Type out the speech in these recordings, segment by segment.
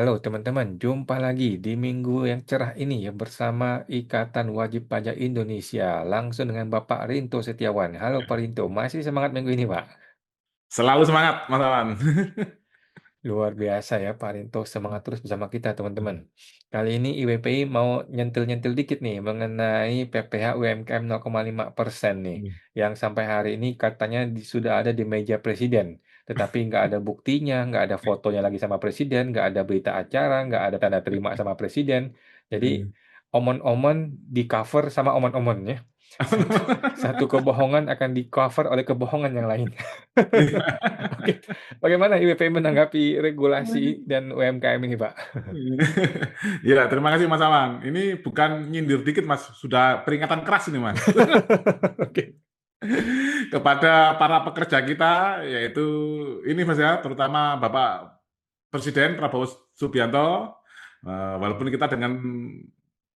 Halo teman-teman, jumpa lagi di minggu yang cerah ini ya bersama Ikatan Wajib Pajak Indonesia langsung dengan Bapak Rinto Setiawan. Halo Pak Rinto, masih semangat minggu ini Pak? Selalu semangat, Mas Awan. Luar biasa ya Pak Rinto, semangat terus bersama kita teman-teman. Kali ini IWPI mau nyentil-nyentil dikit nih mengenai PPh UMKM 0,5% nih. Yang sampai hari ini katanya sudah ada di meja Presiden. Tetapi nggak ada buktinya, nggak ada fotonya lagi sama Presiden, nggak ada berita acara, nggak ada tanda terima sama Presiden. Jadi omon-omon di cover sama omon-omon ya. Satu, satu kebohongan akan di cover oleh kebohongan yang lain. Oke, bagaimana IWP menanggapi regulasi dan UMKM ini, Pak? Ya, terima kasih Mas Awan. Ini bukan nyindir dikit, Mas. Sudah peringatan keras ini, Mas. Oke. Kepada para pekerja kita, yaitu ini Mas ya, terutama Bapak Presiden Prabowo Subianto, walaupun kita dengan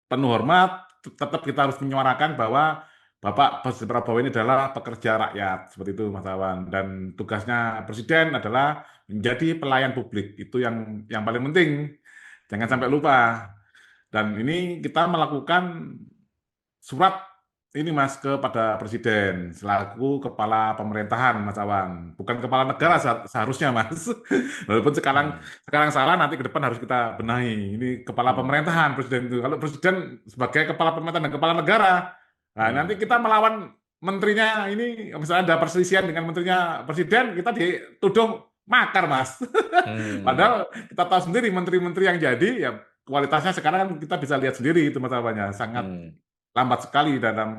penuh hormat, tetap kita harus menyuarakan bahwa Bapak Presiden Prabowo ini adalah pekerja rakyat, seperti itu Mas Awan. Dan tugasnya Presiden adalah menjadi pelayan publik, itu yang paling penting. Jangan sampai lupa. Dan ini kita melakukan surat ini Mas kepada Presiden selaku kepala pemerintahan Mas Awan, bukan kepala negara seharusnya Mas. Walaupun sekarang Hmm. sekarang salah, nanti ke depan harus kita benahi. Ini kepala Hmm. pemerintahan Presiden itu. Kalau Presiden sebagai kepala pemerintahan dan kepala negara, nah nanti Hmm. kita melawan menterinya ini, misalnya ada perselisihan dengan menterinya Presiden, kita dituduh makar Mas. Hmm. Padahal kita tahu sendiri menteri-menteri yang jadi ya kualitasnya sekarang kan kita bisa lihat sendiri itu masalahnya sangat Hmm. lambat sekali dalam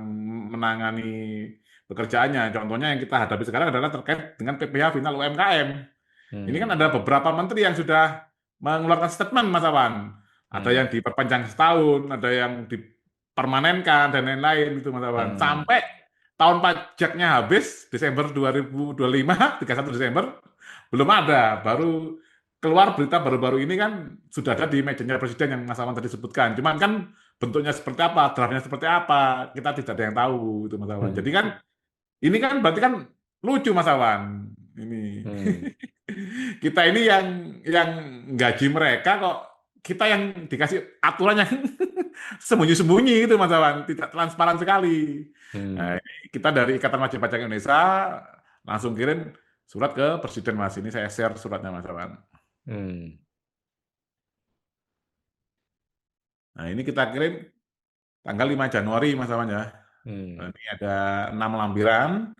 menangani pekerjaannya. Contohnya yang kita hadapi sekarang adalah terkait dengan PPh final UMKM. Ini kan Hmm. ada beberapa menteri yang sudah mengeluarkan statement, Mas Awan. Ada yang Hmm. diperpanjang setahun, ada yang dipermanenkan, dan lain-lain itu, Mas Awan. Hmm. Sampai tahun pajaknya habis, Desember 2025, 31 Desember, belum ada. Baru keluar berita baru-baru ini kan sudah ada di mejanya Presiden yang Mas Awan tadi sebutkan. Cuman kan bentuknya seperti apa, draftnya seperti apa, kita tidak ada yang tahu itu Mas Awan. Hmm. Jadi kan ini kan berarti kan lucu Mas Awan. Ini Hmm. kita ini yang gaji mereka kok kita yang dikasih aturan yang sembunyi-sembunyi gitu Mas Awan, tidak transparan sekali. Nah, Hmm. ini kita dari Ikatan Wajib Pajak Indonesia langsung kirim surat ke Presiden Mas. Ini saya share suratnya Mas Awan. Hmm. Nah, ini kita kirim tanggal 5 Januari Mas Awan ya. Nah, Hmm. ini ada 6 lampiran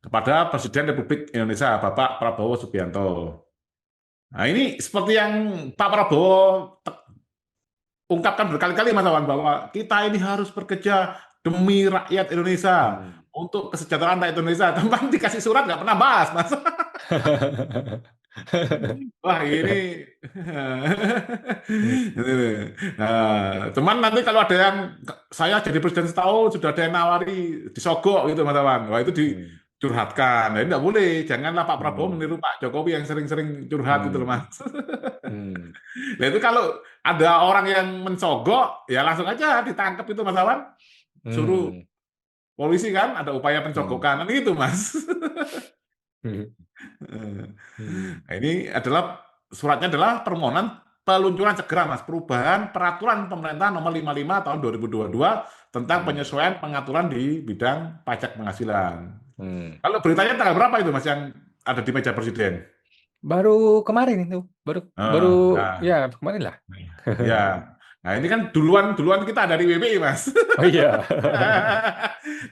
kepada Presiden Republik Indonesia Bapak Prabowo Subianto. Nah, ini seperti yang Pak Prabowo ungkapkan berkali-kali Mas Awan bahwa kita ini harus bekerja demi rakyat Indonesia Hmm. untuk kesejahteraan rakyat Indonesia. Teman dikasih surat nggak pernah bahas, Mas. Wah ini, Hmm. nah, cuman nanti kalau ada yang saya jadi presiden setahun sudah ada yang nawari disogok gitu Mas Awan. Wah itu Hmm. dicurhatkan. Nah, ini nggak boleh. Janganlah Pak Prabowo Hmm. meniru Pak Jokowi yang sering-sering curhat gitu loh Hmm. Mas. Hmm. Nah itu kalau ada orang yang mencogok, ya langsung aja ditangkap itu Mas Awan. Suruh Hmm. polisi kan, ada upaya Hmm. pencogokan. Kan itu Mas. Hmm. Hmm. Nah, ini adalah suratnya adalah permohonan peluncuran segera Mas perubahan peraturan pemerintah nomor 55 tahun 2022 tentang Hmm. penyesuaian pengaturan di bidang pajak penghasilan. Hmm. Kalau beritanya tanggal berapa itu Mas yang ada di meja Presiden? Baru kemarin itu, baru baru ya Nah, kemarin lah. ya. Nah, ini kan duluan kita dari WBI, Mas. Oh iya.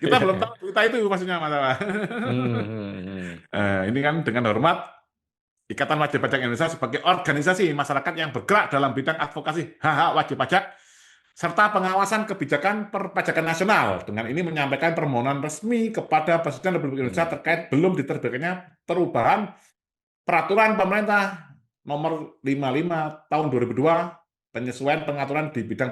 Kita belum tahu berita itu maksudnya Mas. Hmm. Hmm. Hmm. Ini kan dengan hormat Ikatan Wajib Pajak Indonesia sebagai organisasi masyarakat yang bergerak dalam bidang advokasi hak-hak wajib pajak serta pengawasan kebijakan perpajakan nasional. Dengan ini menyampaikan permohonan resmi kepada Presiden Republik Indonesia Hmm. terkait belum diterbitkannya perubahan peraturan pemerintah nomor 55 tahun 2002 penyesuaian pengaturan di bidang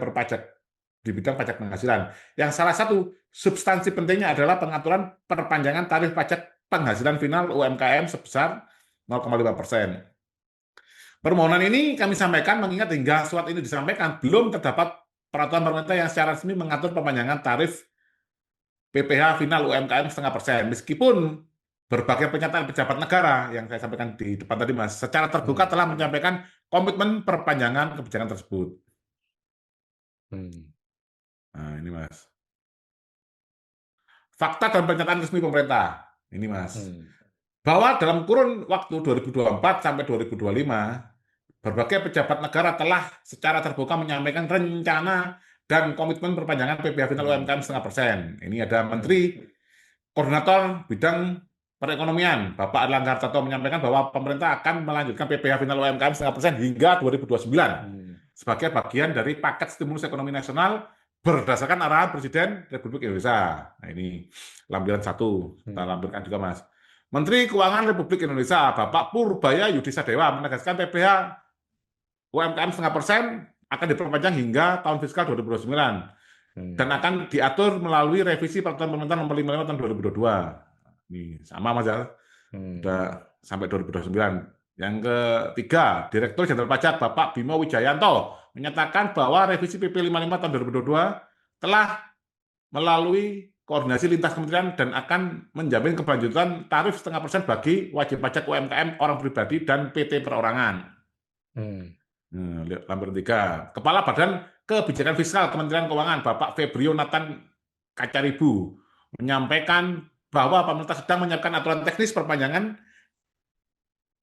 pajak penghasilan. Yang salah satu substansi pentingnya adalah pengaturan perpanjangan tarif pajak penghasilan final UMKM sebesar 0,5%. Permohonan ini kami sampaikan mengingat hingga surat ini disampaikan belum terdapat peraturan pemerintah yang secara resmi mengatur perpanjangan tarif PPh final UMKM 0,5%. Meskipun berbagai pernyataan pejabat negara yang saya sampaikan di depan tadi Mas, secara terbuka Hmm. telah menyampaikan komitmen perpanjangan kebijakan tersebut. Hmm. Nah, ini Mas. Fakta dan pernyataan resmi pemerintah. Ini Mas. Hmm. Bahwa dalam kurun waktu 2024 sampai 2025, berbagai pejabat negara telah secara terbuka menyampaikan rencana dan komitmen perpanjangan PPh final Hmm. UMKM 0,5%. Ini ada Hmm. Menteri Koordinator Bidang Perekonomian, Bapak Erlangga Hartarto menyampaikan bahwa pemerintah akan melanjutkan PPh final UMKM 0,5% hingga 2029 Hmm. sebagai bagian dari paket stimulus ekonomi nasional berdasarkan arahan Presiden Republik Indonesia. Nah, ini lampiran 1, kita Hmm. lampirkan juga Mas. Menteri Keuangan Republik Indonesia, Bapak Purbaya Yudhisa Dewa menegaskan PPh UMKM 0,5% akan diperpanjang hingga tahun fiskal 2029 dan Hmm. akan diatur melalui revisi Peraturan Pemerintah Nomor 55 Tahun 2022. Ini sama Mas ya, Hmm. sudah sampai 2029. Yang ketiga, Direktur Jenderal Pajak Bapak Bimo Wijayanto menyatakan bahwa revisi PP 55 tahun 2022 telah melalui koordinasi lintas kementerian dan akan menjamin keberlanjutan tarif 0,5% bagi wajib pajak UMKM orang pribadi dan PT perorangan. Hmm. Lihat lampiran 3. Kepala Badan Kebijakan Fiskal Kementerian Keuangan Bapak Febrio Nathan Kacaribu menyampaikan bahwa pemerintah sedang menyiapkan aturan teknis perpanjangan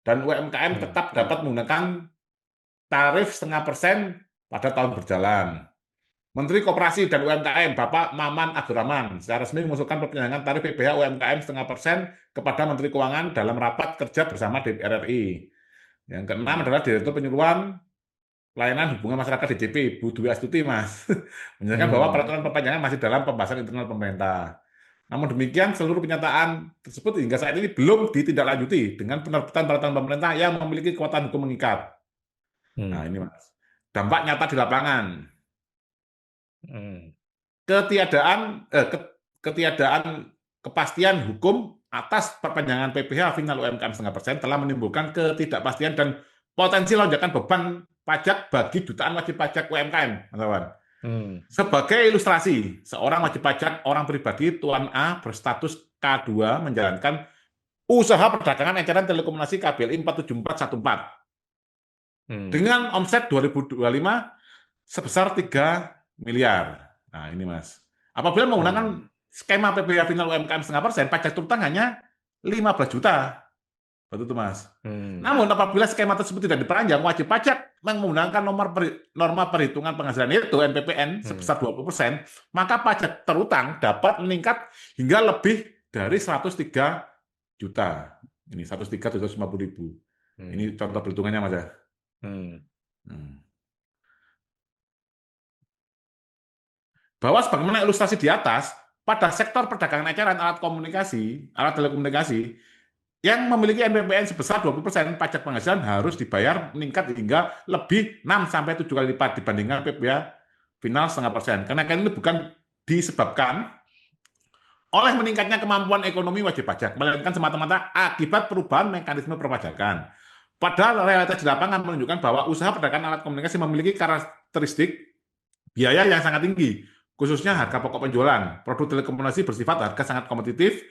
dan UMKM Hmm. tetap dapat menggunakan tarif 0,5% pada tahun berjalan. Menteri Koperasi dan UMKM Bapak Maman Abdurrahman secara resmi mengusulkan perpanjangan tarif PPh UMKM 0,5% kepada Menteri Keuangan dalam rapat kerja bersama DPR RI. Yang keenam Hmm. adalah Direktur Penyuluhan Pelayanan Hubungan Masyarakat DJP, Bu Dwi Astuti, Mas, menyatakan bahwa Hmm. peraturan perpanjangan masih dalam pembahasan internal pemerintah. Namun demikian, seluruh pernyataan tersebut hingga saat ini belum ditindaklanjuti dengan penerbitan peraturan pemerintah yang memiliki kekuatan hukum mengikat. Nah, Hmm. ini Mas. Dampak nyata di lapangan. Hmm. Ketiadaan kepastian hukum atas perpanjangan PPh final UMKM 0,5% telah menimbulkan ketidakpastian dan potensi lonjakan beban pajak bagi jutaan wajib pajak UMKM, teman-teman. Hmm. Sebagai ilustrasi, seorang wajib pajak orang pribadi Tuan A berstatus K2 menjalankan usaha perdagangan eceran telekomunikasi KBLI 47414 Hmm. dengan omset 2025 sebesar 3 miliar. Nah, ini Mas. Apabila Hmm. menggunakan skema PPh final UMKM 0,5%, pajak terutang hanya 15 juta. Betul itu, Mas. Hmm. Namun, apabila skema tersebut tidak diperpanjang, wajib pajak menggunakan norma perhitungan penghasilan itu NPPN Hmm. sebesar 20%, maka pajak terutang dapat meningkat hingga lebih dari 103 juta. Ini 103 750 ribu. Hmm. Ini contoh perhitungannya, Mas ya. Hmm. Hmm. Bahwa sebagaimana ilustrasi di atas, pada sektor perdagangan eceran alat telekomunikasi, yang memiliki NPPN sebesar 20%, pajak penghasilan harus dibayar meningkat hingga lebih 6-7 kali lipat dibandingkan PPh final 0,5%. Kenaikan ini bukan disebabkan oleh meningkatnya kemampuan ekonomi wajib pajak, melainkan semata-mata akibat perubahan mekanisme perpajakan. Padahal realitas di lapangan menunjukkan bahwa usaha perdagangan alat komunikasi memiliki karakteristik biaya yang sangat tinggi, khususnya harga pokok penjualan. Produk telekomunikasi bersifat harga sangat kompetitif,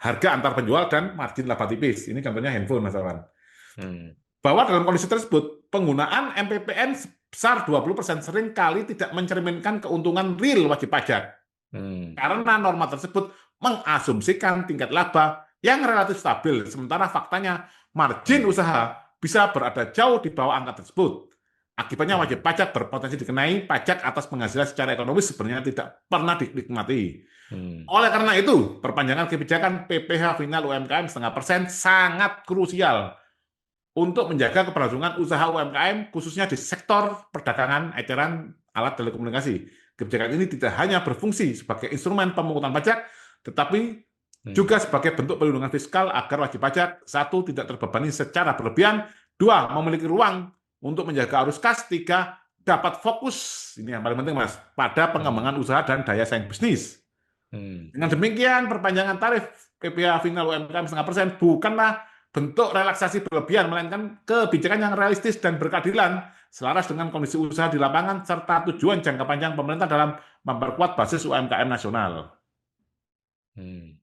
harga antar penjual, dan margin laba tipis. Ini contohnya handphone, Mas Alwan. Hmm. Bahwa dalam kondisi tersebut, penggunaan MPPN sebesar 20% seringkali tidak mencerminkan keuntungan real wajib pajak. Hmm. Karena norma tersebut mengasumsikan tingkat laba yang relatif stabil, sementara faktanya margin Hmm. usaha bisa berada jauh di bawah angka tersebut. Akibatnya wajib Hmm. pajak berpotensi dikenai pajak atas penghasilan secara ekonomis sebenarnya tidak pernah dinikmati. Hmm. Oleh karena itu, perpanjangan kebijakan PPh final UMKM 0,5% sangat krusial untuk menjaga keberlangsungan usaha UMKM, khususnya di sektor perdagangan eceran alat telekomunikasi. Kebijakan ini tidak hanya berfungsi sebagai instrumen pemungutan pajak, tetapi Hmm. juga sebagai bentuk perlindungan fiskal agar wajib pajak, satu, tidak terbebani secara berlebihan, dua, memiliki ruang untuk menjaga arus kas, tiga, dapat fokus, ini yang paling penting Mas, pada Hmm. pengembangan usaha dan daya saing bisnis. Hmm. Dengan demikian, perpanjangan tarif PPh final UMKM 0,5% bukanlah bentuk relaksasi berlebihan, melainkan kebijakan yang realistis dan berkeadilan, selaras dengan kondisi usaha di lapangan, serta tujuan jangka panjang pemerintah dalam memperkuat basis UMKM nasional. Hmm.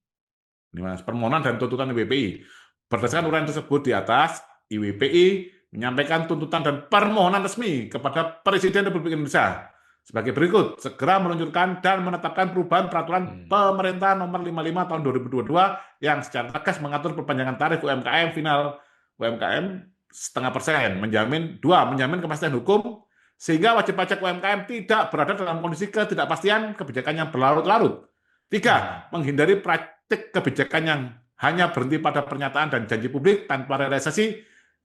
Ini Mas, permohonan dan tuntutan IWPI. Berdasarkan Hmm. uraian tersebut di atas, IWPI menyampaikan tuntutan dan permohonan resmi kepada Presiden Republik Indonesia sebagai berikut: segera meluncurkan dan menetapkan perubahan peraturan pemerintah nomor 55 tahun 2022 yang secara tegas mengatur perpanjangan tarif UMKM final UMKM 0,5%, menjamin kepastian hukum sehingga wajib pajak UMKM tidak berada dalam kondisi ketidakpastian kebijakan yang berlarut-larut. 3. Menghindari praktik kebijakan yang hanya berhenti pada pernyataan dan janji publik tanpa realisasi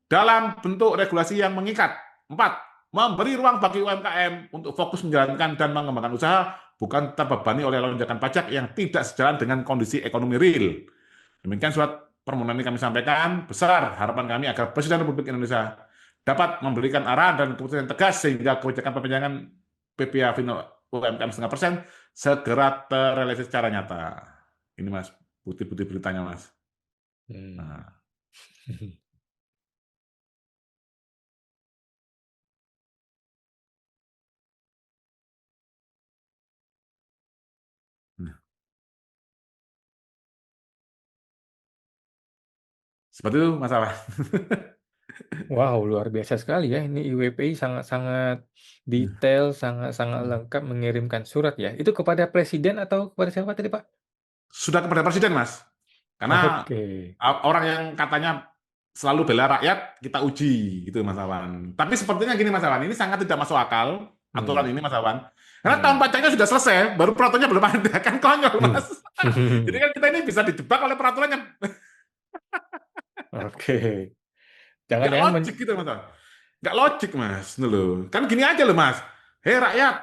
dalam bentuk regulasi yang mengikat. 4. Memberi ruang bagi UMKM untuk fokus menjalankan dan mengembangkan usaha, bukan terbebani oleh lonjakan pajak yang tidak sejalan dengan kondisi ekonomi real. Demikian surat permohonan ini kami sampaikan. Besar harapan kami agar Presiden Republik Indonesia dapat memberikan arahan dan keputusan yang tegas sehingga kebijakan perpanjangan PPh final UMKM 0,5% segera terrealisasi secara nyata. Ini Mas, putih-putih beritanya Mas. Nah. Seperti itu Mas Awan. Wow, luar biasa sekali ya. Ini IWPI sangat-sangat detail, sangat-sangat lengkap mengirimkan surat ya. Itu kepada presiden atau kepada siapa tadi, Pak? Sudah kepada Presiden, Mas. Karena Oke. orang yang katanya selalu bela rakyat, kita uji gitu Mas Awan. Tapi sepertinya gini Mas Awan, ini sangat tidak masuk akal aturan ini Mas Awan. Karena tahun pajaknya sudah selesai, baru peraturannya belum ada, kan konyol Mas. Jadi kan kita ini bisa dijebak oleh peraturannya. Oke. Nggak Jangan-jangan logik gitu Mas Awan. Nggak logik Mas, itu loh. Kan gini aja loh Mas. Hei rakyat,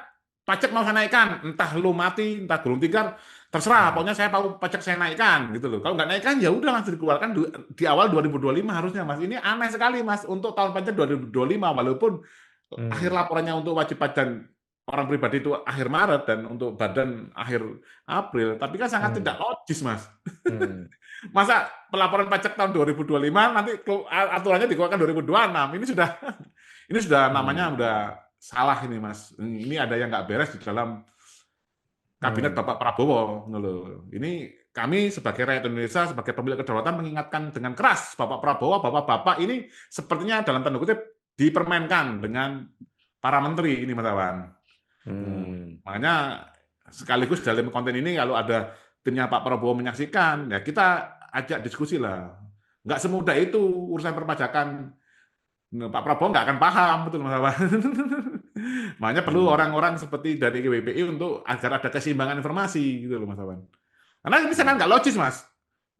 pajak mau saya naikkan, entah lu mati, entah gulung tikar, terserah. Pokoknya saya mau pajak saya naikkan gitu loh. Kalau nggak naikkan ya udah langsung dikeluarkan di awal 2025 harusnya Mas. Ini aneh sekali Mas untuk tahun pajak 2025 walaupun akhir laporannya untuk wajib pajak orang pribadi itu akhir Maret dan untuk badan akhir April, tapi kan sangat tidak logis Mas. Masa pelaporan pajak tahun 2025 nanti aturannya dikeluarkan 2026. Ini sudah namanya udah salah ini Mas. Ini ada yang nggak beres di dalam kabinet Bapak Prabowo. Ini kami sebagai rakyat Indonesia, sebagai pemilik kedaulatan mengingatkan dengan keras Bapak Prabowo, Bapak-bapak ini sepertinya dalam tanda kutip dipermainkan dengan para menteri ini Mas Awan. Makanya sekaligus dalam konten ini kalau ada timnya Pak Prabowo menyaksikan, ya kita ajak diskusi lah. Nggak semudah itu urusan perpajakan. Pak Prabowo nggak akan paham, betul Mas Awan. Makanya perlu orang-orang seperti dari IWPI untuk agar ada keseimbangan informasi gitu loh Mas Awan. Karena ini sangat nggak logis Mas.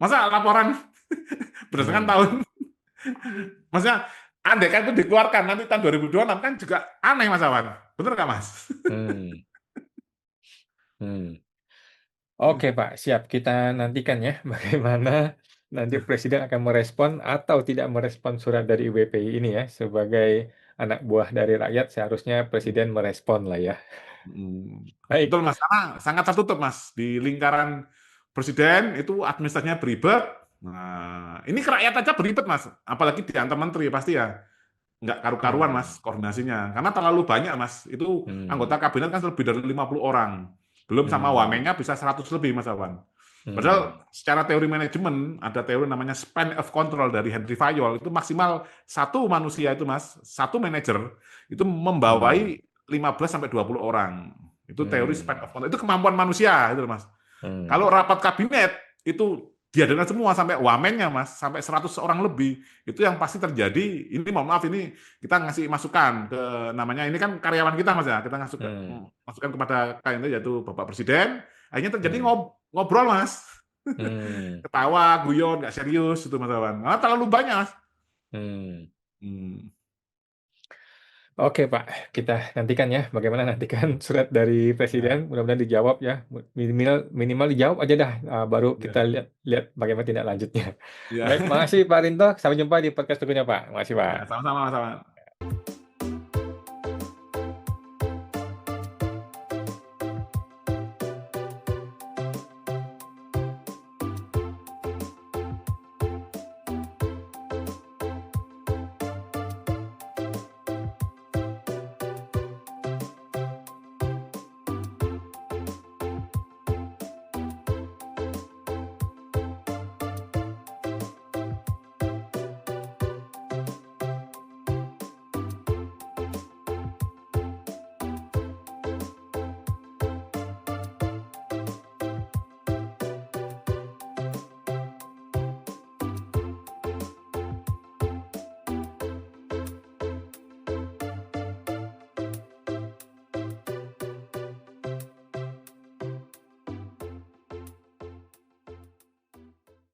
Masa laporan berdasarkan tahun, maksudnya andai kan itu dikeluarkan nanti tahun 2026 kan juga aneh Mas Awan. Benar nggak Mas? Oke Pak, siap. Kita nantikan ya bagaimana nanti Presiden akan merespon atau tidak merespon surat dari IWPI ini ya. Sebagai anak buah dari rakyat, seharusnya Presiden merespon lah ya. Baik. Betul Mas, karena sangat tertutup Mas. Di lingkaran Presiden itu administrasinya beribet. Nah, ini ke rakyat aja beribet Mas. Apalagi di antar menteri pasti ya. Nggak karu-karuan Mas koordinasinya. Karena terlalu banyak Mas. Itu anggota kabinet kan lebih dari 50 orang. Belum sama wamennya bisa 100 lebih Mas Awan. Padahal secara teori manajemen ada teori namanya span of control dari Henry Fayol, itu maksimal satu manusia itu Mas, satu manajer itu membawai 15 sampai 20 orang. Itu teori span of control. Itu kemampuan manusia itu Mas. Kalau rapat kabinet itu diadakan semua sampai wamennya Mas, sampai 100 orang lebih. Itu yang pasti terjadi. Ini mohon maaf ini kita ngasih masukan ke namanya ini kan karyawan kita Mas ya. Kita masukan kepada KNT yaitu Bapak Presiden. Akhirnya terjadi ngobrol Mas. Ketawa, guyon, nggak serius itu Mas Awan. Karena terlalu banyak Mas. Oke Pak, kita nantikan ya bagaimana nantikan surat dari Presiden, mudah-mudahan dijawab ya, minimal dijawab aja dah, baru kita lihat bagaimana tindak lanjutnya. Baik, makasih Pak Rinto, sampai jumpa di podcast berikutnya Pak. Makasih Pak. Sama-sama Mas Awan.